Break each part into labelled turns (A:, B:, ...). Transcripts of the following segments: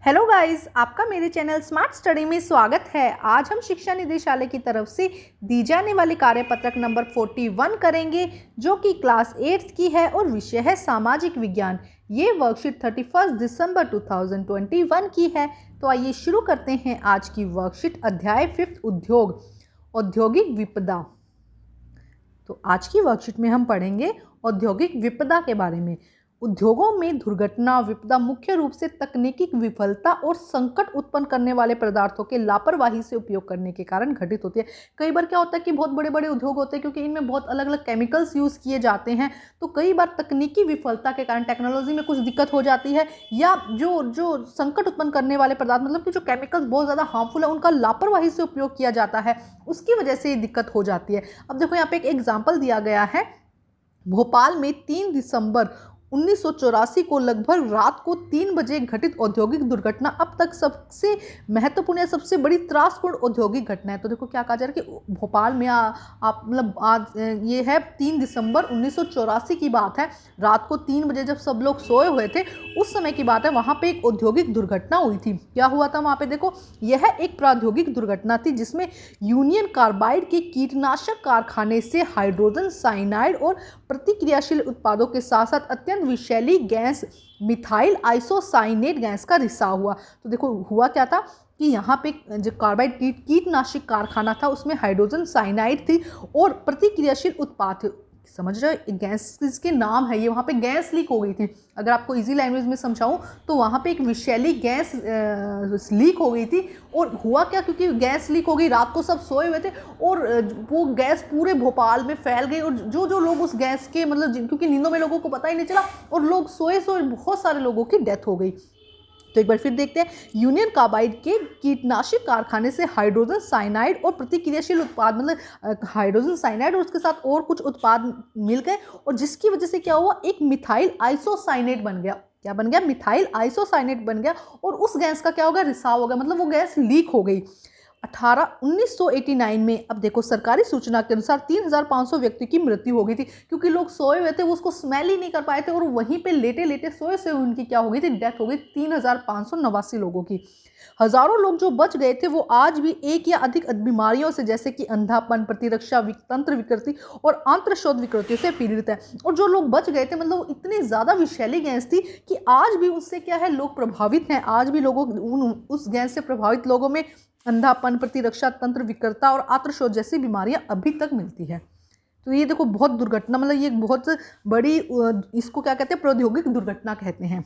A: Hello guys, आपका मेरे channel smart study में स्वागत है। आज हम शिक्षा निदेशालय की तरफ से दी जाने वाली कार्यपत्रक नंबर 41 करेंगे, जो कि क्लास 8 की है और विषय है सामाजिक विज्ञान। ये वर्कशीट 31 दिसंबर 2021 की है। तो आइए शुरू करते हैं आज की वर्कशीट। अध्याय 5 उद्योग, औद्योगिक विपदा। तो आज की वर्कशीट में हम पढ़ेंगे औद्योगिक विपदा के बारे में। उद्योगों में दुर्घटना विपदा मुख्य रूप से तकनीकी विफलता और संकट उत्पन्न करने वाले पदार्थों के लापरवाही से उपयोग करने के कारण घटित होती है। कई बार क्या होता है कि बहुत बड़े बड़े उद्योग होते हैं, क्योंकि इनमें बहुत अलग अलग केमिकल्स यूज़ किए जाते हैं, तो कई बार तकनीकी विफलता के कारण टेक्नोलॉजी में कुछ दिक्कत हो जाती है, या जो संकट उत्पन्न करने वाले पदार्थ मतलब कि जो केमिकल्स बहुत ज़्यादा हार्मफुल है उनका लापरवाही से उपयोग किया जाता है, उसकी वजह से ये दिक्कत हो जाती है। अब देखो यहाँ पे एक एग्जाम्पल दिया गया है। भोपाल में 3 दिसंबर 1984 को लगभग रात को 3 बजे घटित औद्योगिक दुर्घटना अब तक सबसे महत्वपूर्ण या सबसे बड़ी त्रासपूर्ण औद्योगिक घटना है। तो देखो क्या कहा जा रहा है कि भोपाल में आप मतलब आज ये है 3 दिसंबर 1984 की बात है। रात को 3 बजे जब सब लोग सोए हुए थे, उस समय की बात है, वहाँ पे एक औद्योगिक दुर्घटना हुई थी। क्या हुआ था वहाँ पे? देखो, यह एक प्रौद्योगिक दुर्घटना थी जिसमें यूनियन कार्बाइड के कीटनाशक कारखाने से हाइड्रोजन साइनाइड और प्रतिक्रियाशील उत्पादों के साथ साथ अत्यंत विषैली गैस मिथाइल आइसोसाइनेट गैस का रिसाव हुआ। तो देखो हुआ क्या था कि यहाँ पे जो कार्बाइड कीटनाशक कारखाना था, उसमें हाइड्रोजन साइनाइड थी और प्रतिक्रियाशील उत्पाद थे। समझ रहे हो, गैस के नाम है ये। वहाँ पे गैस लीक हो गई थी। अगर आपको इजी लैंग्वेज में समझाऊं तो वहाँ पे एक विषैली गैस लीक हो गई थी। और हुआ क्या, क्योंकि गैस लीक हो गई, रात को सब सोए हुए थे और वो गैस पूरे भोपाल में फैल गई। और जो लोग उस गैस के मतलब क्योंकि नींदों में लोगों को पता ही नहीं चला और लोग सोए बहुत सारे लोगों की डेथ हो गई। तो एक बार फिर देखते हैं, यूनियन कार्बाइड के कीटनाशक कारखाने से हाइड्रोजन साइनाइड और प्रतिक्रियाशील उत्पाद मतलब हाइड्रोजन साइनाइड और उसके साथ और कुछ उत्पाद मिल गए, और जिसकी वजह से क्या हुआ, एक मिथाइल आइसोसाइनेट बन गया। क्या बन गया? मिथाइल आइसोसाइनेट बन गया। और उस गैस का क्या हो गया? रिसाव हो गया, मतलब वो गैस लीक हो गई। 1989 में अब देखो सरकारी सूचना के अनुसार 3500 व्यक्ति की मृत्यु हो गई थी, क्योंकि लोग सोए हुए थे, वो उसको स्मेल ही नहीं कर पाए थे और वहीं पे लेटे लेटे सोए से उनकी क्या हो गई थी? डेथ हो गई। 3589 लोगों की। हजारों लोग जो बच गए थे वो आज भी एक या अधिक बीमारियों से, जैसे कि अंधापन, प्रतिरक्षा तंत्र विकृति और आंत्रशोथ विकृतियों से पीड़ित है। और जो लोग बच गए थे मतलब इतनी ज्यादा विषैली गैस थी कि आज भी उससे क्या है, लोग प्रभावित हैं। आज भी लोगों उस गैस से प्रभावित लोगों में अंधापन, प्रतिरक्षा तंत्र विकृता और आंत्रशोथ जैसी बीमारियां अभी तक मिलती है। तो ये देखो बहुत दुर्घटना, मतलब ये बहुत बड़ी, इसको क्या कहते हैं? प्रौद्योगिक दुर्घटना कहते हैं।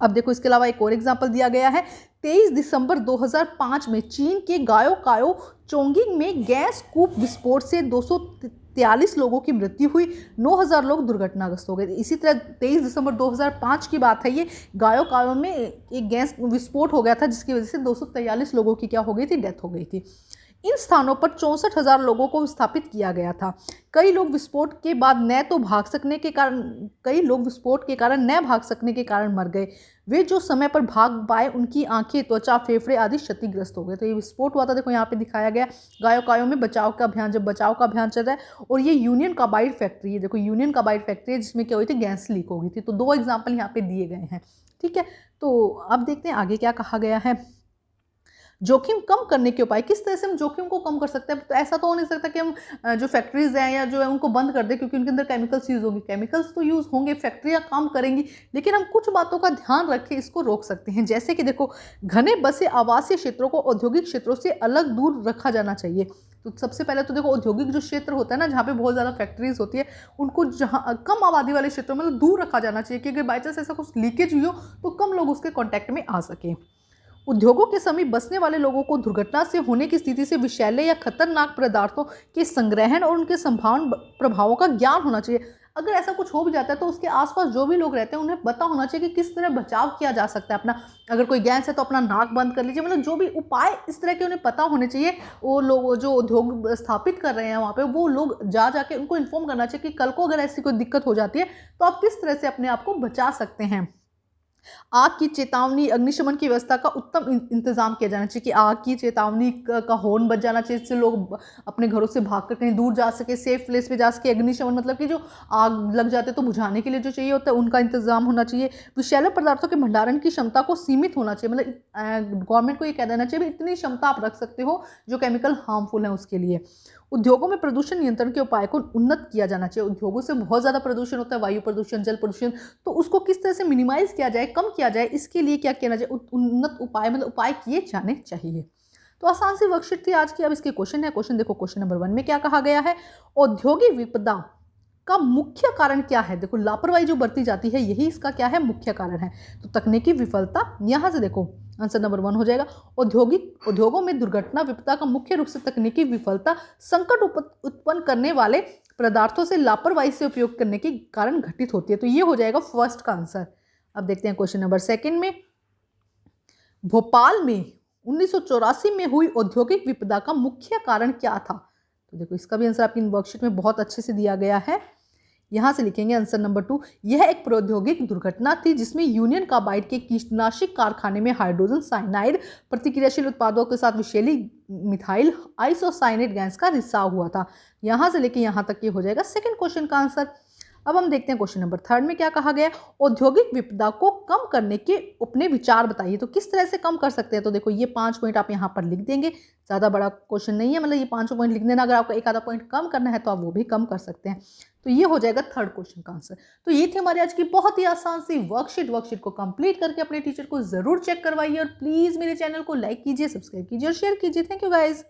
A: अब देखो इसके अलावा एक और एग्जाम्पल दिया गया है। 23 दिसंबर 2005 में चीन के गायोकायो चोंगिंग में गैस कूप विस्फोट से 243 लोगों की मृत्यु हुई, 9000 लोग दुर्घटनाग्रस्त हो गए। इसी तरह 23 दिसंबर 2005 की बात है, ये गायोकायो में एक गैस विस्फोट हो गया था, जिसकी वजह से 243 लोगों की क्या हो गई थी? डेथ हो गई थी। इन स्थानों पर 64,000 लोगों को विस्थापित किया गया था। कई लोग विस्फोट के भाग सकने के कारण मर गए। वे जो समय पर भाग पाए उनकी आंखें, त्वचा, फेफड़े आदि क्षतिग्रस्त हो गए। तो ये विस्फोट हुआ था, देखो यहाँ पे दिखाया गया गायोकायो में बचाव का अभियान चल रहा है। और ये यूनियन कार्बाइड फैक्ट्री है, देखो यूनियन कार्बाइड फैक्ट्री है, जिसमें क्या हुई थी? गैस लीक हो गई थी। तो 2 एग्जाम्पल यहाँ पे दिए गए हैं। ठीक है, तो अब देखते हैं आगे क्या कहा गया है। जोखिम कम करने के उपाय, किस तरह से हम जोखिम को कम कर सकते हैं? तो ऐसा तो हो नहीं सकता कि हम जो फैक्ट्रीज हैं या जो है उनको बंद कर दें, क्योंकि उनके अंदर केमिकल्स यूज होंगे। केमिकल्स तो यूज होंगे, फैक्ट्रियां काम करेंगी, लेकिन हम कुछ बातों का ध्यान रखें, इसको रोक सकते हैं। जैसे कि देखो, घने बसे आवासीय क्षेत्रों को औद्योगिक क्षेत्रों से अलग दूर रखा जाना चाहिए। तो सबसे पहले तो देखो, औद्योगिक जो क्षेत्र होता है ना, जहाँ पे बहुत ज़्यादा फैक्ट्रीज होती है, उनको जहाँ कम आबादी वाले क्षेत्रों में मतलब दूर रखा जाना चाहिए, क्योंकि बाई चांस ऐसा कुछ लीकेज हुई हो तो कम लोग उसके कॉन्टैक्ट में आ सकें। उद्योगों के समीप बसने वाले लोगों को दुर्घटना से होने की स्थिति से विषैले या खतरनाक पदार्थों के संग्रहण और उनके संभावना प्रभावों का ज्ञान होना चाहिए। अगर ऐसा कुछ हो भी जाता है तो उसके आसपास जो भी लोग रहते हैं उन्हें पता होना चाहिए कि किस तरह बचाव किया जा सकता है अपना। अगर कोई गैस है तो अपना नाक बंद कर लीजिए, मतलब जो भी उपाय इस तरह के उन्हें पता होने चाहिए। वो लोग जो उद्योग स्थापित कर रहे हैं वहाँ पे, वो लोग जाके उनको इन्फॉर्म करना चाहिए कि कल को अगर ऐसी कोई दिक्कत हो जाती है तो आप किस तरह से अपने आप को बचा सकते हैं। आग की चेतावनी, अग्निशमन की व्यवस्था का उत्तम इंतजाम किया जाना चाहिए कि आग की चेतावनी का हॉर्न बज जाना चाहिए, जिससे लोग अपने घरों से भागकर कहीं दूर जा सके, सेफ प्लेस पे जा सके। अग्निशमन मतलब कि जो आग लग जाते तो बुझाने के लिए जो चाहिए होता है उनका इंतजाम होना चाहिए। विषैले पदार्थों के भंडारण की क्षमता को सीमित होना चाहिए, मतलब गवर्नमेंट को ये कह देना चाहिए इतनी क्षमता आप रख सकते हो जो केमिकल हार्मफुल है उसके लिए। उद्योगों में प्रदूषण नियंत्रण के उपाय को उन्नत किया जाना चाहिए। उद्योगों से बहुत ज़्यादा प्रदूषण होता है, वायु प्रदूषण, जल प्रदूषण, तो उसको किस तरह से मिनिमाइज किया जाए, कम किया जाए, इसके लिए क्या किया जाए, उन्नत उपाय मतलब उपाय किए जाने चाहिए। तो आसान सी वर्कशीट थी आज की। अब इसके क्वेश्चन है। क्वेश्चन देखो, क्वेश्चन नंबर 1 में क्या कहा गया है, औद्योगिक विपदा का मुख्य कारण क्या है। देखो, लापरवाही जो बरती जाती है यही इसका क्या है, मुख्य कारण है। तो तकनीकी विफलता, यहां से देखो आंसर नंबर 1 हो जाएगा। उद्योगों में दुर्घटना विपदा का मुख्य रूप से तकनीकी विफलता, संकट उत्पन्न करने वाले पदार्थों से लापरवाही से उपयोग करने के कारण घटित होती है। तो ये हो जाएगा फर्स्ट का आंसर। अब देखते हैं क्वेश्चन नंबर 2 में, भोपाल में 1984 में हुई औद्योगिक विपदा का मुख्य कारण क्या था। तो देखो, इसका भी आंसर आपकी वर्कशीट में बहुत अच्छे से दिया गया है। यहां से लिखेंगे आंसर नंबर 2, यह एक प्रौद्योगिक दुर्घटना थी जिसमें यूनियन कार्बाइड के कीटनाशक कारखाने में हाइड्रोजन साइनाइड प्रतिक्रियाशील उत्पादों के साथ विषैली मिथाइल आइसोसाइनेट गैस का रिसाव हुआ था। यहां से लेके यहां तक ये हो जाएगा सेकंड क्वेश्चन का आंसर। अब हम देखते हैं क्वेश्चन नंबर 3 में क्या कहा गया, औद्योगिक विपदा को कम करने के अपने विचार बताइए। तो किस तरह से कम कर सकते हैं। तो देखो, ये 5 पॉइंट आप यहाँ पर लिख देंगे। ज़्यादा बड़ा क्वेश्चन नहीं है, मतलब ये 5 पॉइंट लिख देना। अगर आपको एक आधा पॉइंट कम करना है तो आप वो भी कम कर सकते हैं। तो ये हो जाएगा थर्ड क्वेश्चन का आंसर। तो ये थी हमारी आज की बहुत ही आसान सी वर्कशीट को कंप्लीट करके अपने टीचर को जरूर चेक करवाइए और प्लीज मेरे चैनल को लाइक कीजिए, सब्सक्राइब कीजिए और शेयर कीजिए। Thank you guys.